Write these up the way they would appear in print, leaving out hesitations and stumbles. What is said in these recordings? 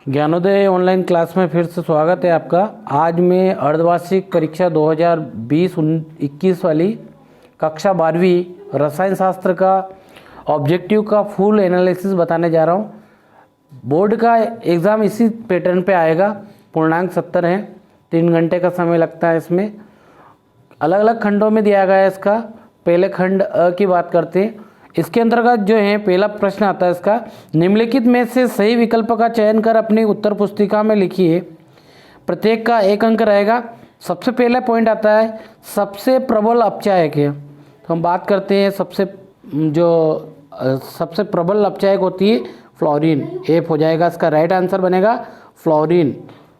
Gyanodaya online class में फिर से स्वागत है आपका। आज मैं अर्धवार्षिक परीक्षा 2020-21 वाली कक्षा 12वीं रसायन शास्त्र का ऑब्जेक्टिव का फुल एनालिसिस बताने जा रहा हूँ। बोर्ड का एग्ज़ाम इसी पैटर्न पे आएगा। पूर्णांक 70 है, 3 घंटे का समय लगता है। इसमें अलग अलग खंडों में दिया गया है। इसका पहले खंड अ की बात करते हैं। इसके अंतर्गत जो है पहला प्रश्न आता है इसका, निम्नलिखित में से सही विकल्प का चयन कर अपनी उत्तर पुस्तिका में लिखिए। प्रत्येक का 1 अंक रहेगा। सबसे पहला पॉइंट आता है सबसे प्रबल अपचायक है। तो हम बात करते हैं सबसे प्रबल अपचायक होती है फ्लोरीन। एफ हो जाएगा, इसका राइट आंसर बनेगा फ्लोरीन,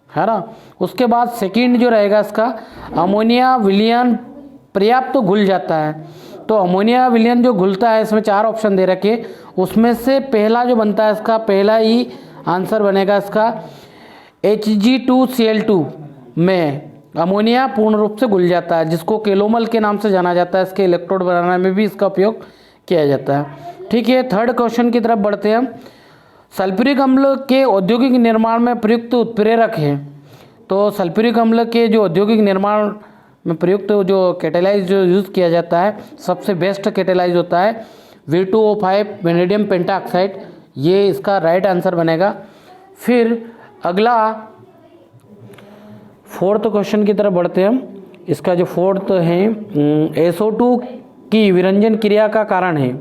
है ना। उसके बाद सेकंड जो रहेगा इसका, अमोनिया विलयन पर्याप्त घुल जाता है। तो अमोनिया विलयन जो घुलता है, इसमें 4 ऑप्शन दे रखे, उसमें से पहला जो बनता है इसका पहला ही आंसर बनेगा इसका Hg2Cl2 में अमोनिया पूर्ण रूप से घुल जाता है, जिसको केलोमल के नाम से जाना जाता है। इसके इलेक्ट्रोड बनाने में भी इसका उपयोग किया जाता है। ठीक है, थर्ड क्वेश्चन की तरफ बढ़ते हैं हम। सल्फ्यूरिक अम्ल के औद्योगिक निर्माण में प्रयुक्त उत्प्रेरक है। तो सल्फ्यूरिक अम्ल के जो औद्योगिक निर्माण में प्रयुक्त जो कैटेलाइज जो यूज़ किया जाता है, सबसे बेस्ट कैटेलाइज होता है V2O5 वेनेडियम पेंटाऑक्साइड। ये इसका राइट आंसर बनेगा। फिर अगला फोर्थ क्वेश्चन की तरफ बढ़ते हैं हम। इसका जो फोर्थ है SO2 की विरंजन क्रिया का कारण है।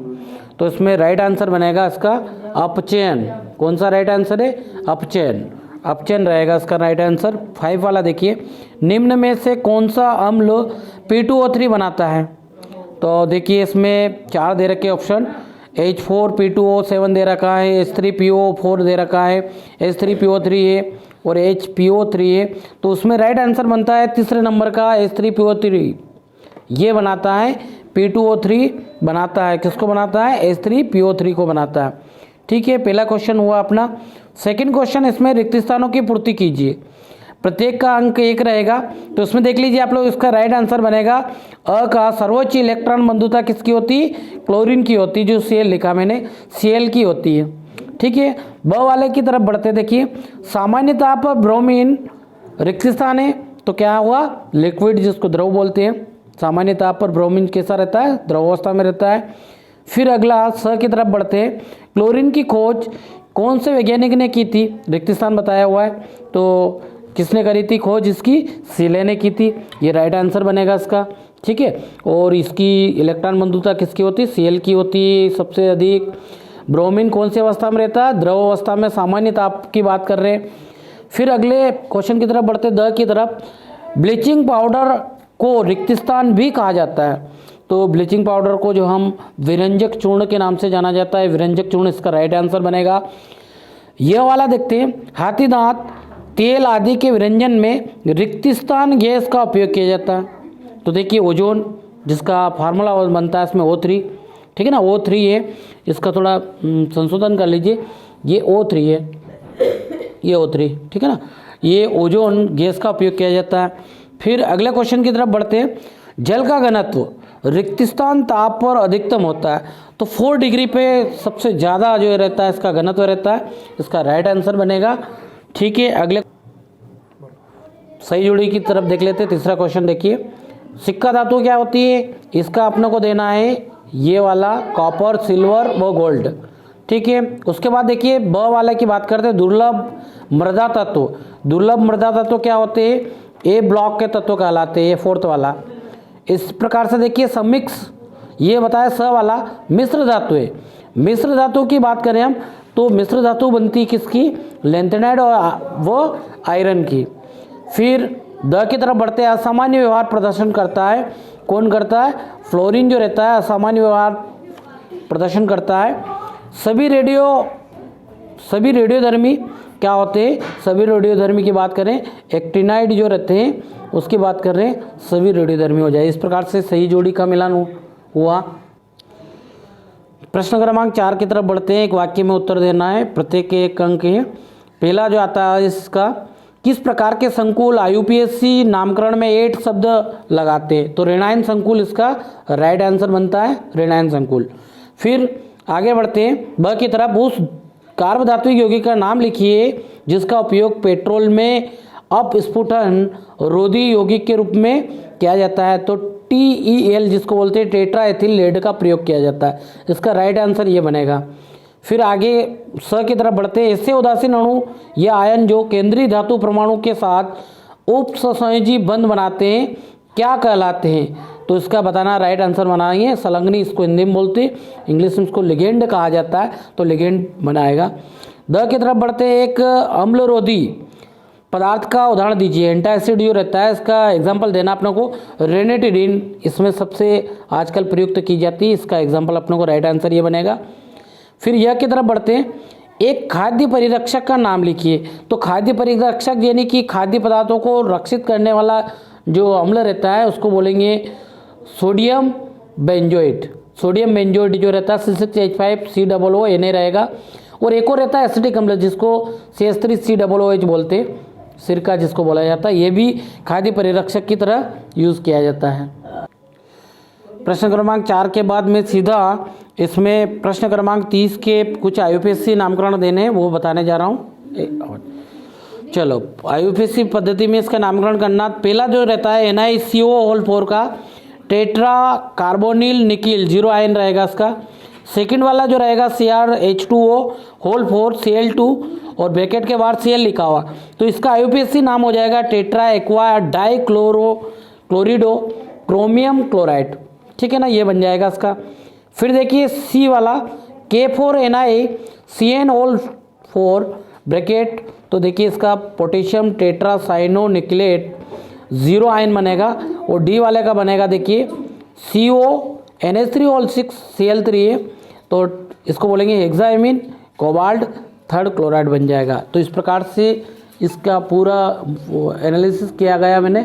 तो इसमें राइट आंसर बनेगा इसका अपचयन। कौन सा राइट आंसर है? अपचयन। अपचयन रहेगा इसका राइट आंसर। 5 वाला देखिए, निम्न में से कौन सा अम्ल P2O3 बनाता है? तो देखिए इसमें 4 दे रखे ऑप्शन, H4P2O7 दे रखा है, H3PO4 दे रखा है, H3PO3 है और HPO3 है। तो उसमें राइट आंसर बनता है तीसरे नंबर का H3PO3। ये बनाता है P2O3 बनाता है। किसको बनाता है? H3PO3 को बनाता है। ठीक है, पहला क्वेश्चन हुआ अपना। सेकंड क्वेश्चन, इसमें रिक्त स्थानों की पूर्ति कीजिए। प्रत्येक का अंक 1 रहेगा। तो इसमें देख लीजिए आप लोग, इसका राइट आंसर बनेगा अ का सर्वोच्च इलेक्ट्रॉन बंधुता किसकी होती है? क्लोरीन की होती है। जो Cl लिखा मैंने, Cl की होती है। ठीक है, ब वाले की तरफ बढ़ते। देखिए सामान्य ताप पर ब्रोमीन रिक्त स्थान है, तो क्या हुआ? लिक्विड, जिसको द्रव बोलते हैं। सामान्य ताप पर ब्रोमीन कैसा रहता है? द्रव अवस्था में रहता है। फिर अगला स की तरफ बढ़ते हैं। क्लोरीन की खोज कौन से वैज्ञानिक ने की थी? रिक्त स्थान बताया हुआ है, तो किसने करी थी खोज इसकी? सीले ने की थी। ये राइट आंसर बनेगा इसका। ठीक है, और इसकी इलेक्ट्रॉन बंधुता किसकी होती है? Cl की होती है सबसे अधिक। ब्रोमीन कौन सी अवस्था में रहता है? द्रव अवस्था में, सामान्य ताप की बात कर रहे हैं। फिर अगले क्वेश्चन की तरफ बढ़ते, द की तरफ। ब्लीचिंग पाउडर को रिक्त स्थान भी कहा जाता है। तो ब्लीचिंग पाउडर को जो हम विरंजक चूर्ण के नाम से जाना जाता है, विरंजक चूर्ण, इसका राइट आंसर बनेगा। यह वाला देखते हैं, हाथी दांत तेल आदि के विरंजन में रिक्त स्थान गैस का उपयोग किया जाता है। तो देखिए ओजोन, जिसका फार्मूला बनता है इसमें O3, ठीक है ना, O3 है। इसका थोड़ा संशोधन कर लीजिए, ये O3 है, ये O3, ठीक है ना। ये ओजोन गैस का उपयोग किया जाता है। फिर अगले क्वेश्चन की तरफ बढ़ते हैं। जल का घनत्व रिक्त स्थान ताप पर अधिकतम होता है। तो 4 डिग्री पे सबसे ज़्यादा जो रहता है इसका घनत्व रहता है। इसका राइट आंसर बनेगा। ठीक है, अगले सही जोड़ी की तरफ देख लेते हैं। तीसरा क्वेश्चन देखिए, सिक्का धातु क्या होती है? इसका अपने को देना है ये वाला कॉपर, सिल्वर व गोल्ड। ठीक है, उसके बाद देखिए ब वाले की बात करते हैं, दुर्लभ मृदा तत्व। दुर्लभ मृदा तत्व क्या होते हैं? ए ब्लॉक के तत्व कहलाते हैं, ये 4th वाला। इस प्रकार से देखिए समिक्स, ये बताया स वाला मिश्र धातु है। मिश्र धातु की बात करें हम, तो मिश्र धातु बनती है किसकी? लैंथेनाइड और वो आयरन की। फिर द की तरफ बढ़ते हैं, असामान्य व्यवहार प्रदर्शन करता है। कौन करता है? फ्लोरीन जो रहता है असामान्य व्यवहार प्रदर्शन करता है। सभी रेडियोधर्मी क्या होते हैं? सभी रेडियोधर्मी की बात करें, एक्टिनाइड जो रहते हैं उसकी बात कर रहे हैं, सभी रेडियोधर्मी हो जाए। इस प्रकार से सही जोड़ी का मिलान हुआ। प्रश्न क्रमांक 4 की तरफ बढ़ते हैं। एक वाक्य में उत्तर देना है, प्रत्येक के 1 अंक है। पहला जो आता है इसका, किस प्रकार के संकुल IUPAC नामकरण में 8 शब्द लगाते हैं? तो ऋणायन संकुल इसका राइट आंसर बनता है, ऋणायन संकुल। फिर आगे बढ़ते हैं ब की तरफ, उस कार्बधातुक यौगिक का नाम लिखिए जिसका उपयोग पेट्रोल में अपस्फुटन रोधी यौगिक के रूप में किया जाता है। तो TEL जिसको बोलते हैं टेट्रा एथिल लेड का प्रयोग किया जाता है। इसका राइट आंसर ये बनेगा। फिर आगे स की तरफ बढ़ते हैं। ऐसे उदासीन अणु या आयन जो केंद्रीय धातु परमाणु के साथ उपसंयोजी बंध बनाते हैं क्या कहलाते हैं? तो इसका बताना राइट आंसर बनाएंगे। संलग्नी इसको हिंदी में बोलते हैं, इंग्लिश में इसको लिगेंड कहा जाता है, तो लिगेंड बनाएगा। द की तरफ बढ़ते हैं। एक अम्लरोधी पदार्थ का उदाहरण दीजिए। एंटासिड जो रहता है इसका एग्जाम्पल देना अपने को। रेनेटिडिन इसमें सबसे आजकल प्रयुक्त की जाती है, इसका एग्जाम्पल अपने को राइट आंसर ये बनेगा। फिर यह की तरफ बढ़ते हैं। एक खाद्य परिरक्षक का नाम लिखिए। तो खाद्य परिरक्षक यानी कि खाद्य पदार्थों को रक्षित करने वाला जो अम्ल रहता है उसको बोलेंगे सोडियम बेंजोएट। सोडियम बेंजोएट जो रहता है C6H5COO रहेगा। और एक और रहता है एसिटिक अम्ल जिसको CH3COOH बोलते हैं, सिरका जिसको बोला जाता है। ये भी खाद्य परिरक्षक की तरह यूज़ किया जाता है। प्रश्न क्रमांक 4 के बाद में सीधा इसमें प्रश्न क्रमांक 30 के कुछ IUPAC नामकरण देने हैं, वो बताने जा रहा हूँ। चलो IUPAC पद्धति में इसका नामकरण करना। पहला जो रहता है NiCO4 का टेट्रा कार्बोनिल निकिल 0 आयन रहेगा इसका। सेकंड वाला जो रहेगा CrH2O4 Cl2 और ब्रैकेट के बाहर Cl लिखा हुआ, तो इसका IUPAC नाम हो जाएगा टेट्रा एक्वा डाइक्लोरिडो क्रोमियम क्लोराइड। ठीक है ना, ये बन जाएगा इसका। फिर देखिए C वाला K4NiCnO4 ब्रैकेट, तो देखिए इसका पोटेशियम टेट्रासाइनो निकलेट 0 आयन बनेगा। और डी वाले का बनेगा देखिए CONH3O6 Cl3 तो इसको बोलेंगे हेक्साइमिन कोबाल्ट 3rd क्लोराइड बन जाएगा। तो इस प्रकार से इसका पूरा एनालिसिस किया गया मैंने।